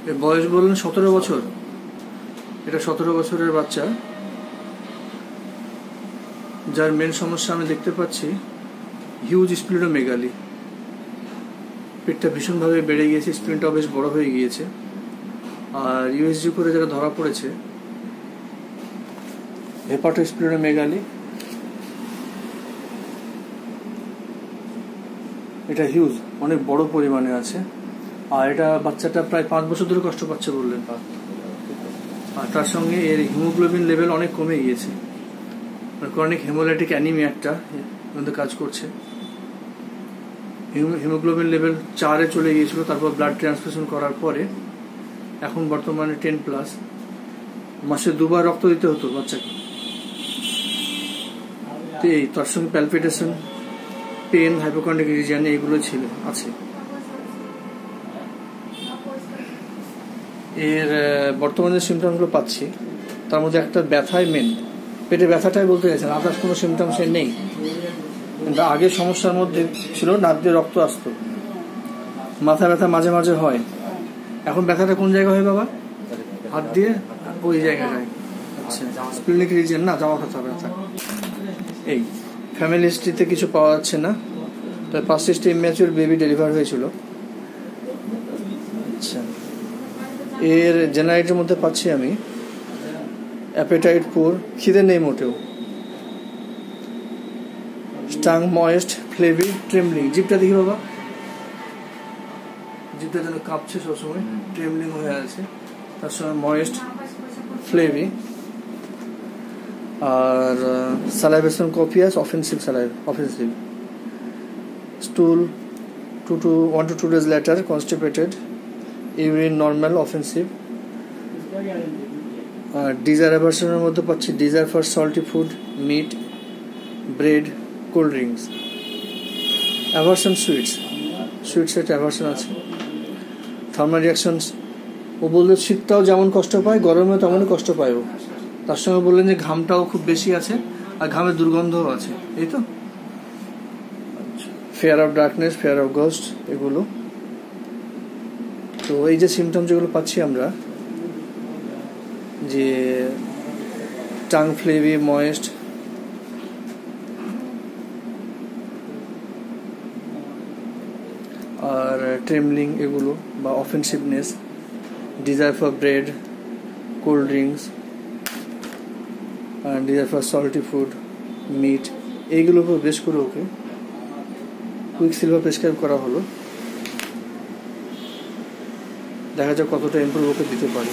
এর বয়স বললেন 17 বছর। এটা 17 বছরের বাচ্চা, যার মেন সমস্যা আমি দেখতে পাচ্ছি হিউজ স্প্লিনোমেগালি। পেটটা ভীষণভাবে বেড়ে গিয়েছে, স্প্লিনটাও বেশ বড় হয়ে গিয়েছে। আর ইউএসজি করে যারা ধরা পড়েছে হেপাটোস্প্লিনোমেগালি, এটা হিউজ, অনেক বড় পরিমাণে আছে। আর এটা বাচ্চাটা প্রায় 5 বছর ধরে কষ্ট পাচ্ছে বললেন। আর তার সঙ্গে এর হিমোগ্লোবিন লেভেল অনেক কমে গিয়েছে, ক্রনিক হেমোলাইটিক অ্যানিমিয়াটা মধ্যে কাজ করছে। হিমোগ্লোবিন লেভেল 4-এ চলে গিয়েছিল, তারপর ব্লাড ট্রান্সফিউশন করার পরে এখন বর্তমানে 10+। মাসে 2 বার রক্ত দিতে হতো বাচ্চাকে। তো এই তার সঙ্গে প্যালপিটেশন, পেন, হাইপোকন্ড্রিক রিজিয়ন এইগুলো আছে। এর বর্তমানে যে সিমটমগুলো পাচ্ছি তার মধ্যে একটা ব্যথায় মেন, পেটে ব্যথাটাই বলতে গেছেন, আদার্স কোনো সিমটমস নেই। কিন্তু আগে সমস্যার মধ্যে ছিল নাক দিয়ে রক্ত আসতো, মাথা ব্যথা মাঝে মাঝে হয়। এখন ব্যথাটা কোন জায়গায় হয় বাবা? হাত দিয়ে ওই জায়গায়। আচ্ছা, স্প্লিনিক রিজিয়ন না, যাওয়া কথা ব্যথা। এই ফ্যামিলি হিস্ট্রিতে কিছু পাওয়া যাচ্ছে না, তাই 5-6টা ইম্যাচিউর বেবি ডেলিভার হয়েছিল। আচ্ছা, এর জেনারেটের মধ্যে পাচ্ছি আমি অ্যাপেটাইট পুর, খিদে নেই মোটেও, টাং ময়েস্ট, ফ্লেভি, ট্রেমলিং। জিপটা দেখি বাবা, জিপটা যেন কাঁপছে সবসময়, ট্রেমলিং হয়ে আছে। তার সঙ্গে ময়েস্ট, ফ্লেভি। আর salivation copious, offensive stool 1 to 2 days later, constipated, urine normal, offensive। Desire অ্যাভারশনের মধ্যে পাচ্ছি desire for salty food, meat, bread, cold drinks. Aversion sweets একটা অ্যাভারশন আছে। থার্মাল রিয়াকশনস, ও বললে শীতটাও যেমন কষ্ট পায়, গরমেও তেমনই কষ্ট পায় ও। তার সঙ্গে বললেন যে ঘামটাও খুব বেশি আছে, আর ঘামের দুর্গন্ধও আছে, এই তো। Fear of darkness, fear of ghost, এগুলো। তো এই যে সিমটম যেগুলো পাচ্ছি আমরা, যে টাং ফ্লেভি, ময়েস্ট, আর ট্রেমলিং এগুলো, বা offensiveness, desire for bread, cold drinks, আর desire for salty food, meat, এইগুলো বেশ করে ওকে কুইকসিলভার প্রেসক্রাইব করা হলো। দেখা যাক কতটা ইমপ্রুভ ওকে দিতে পারে।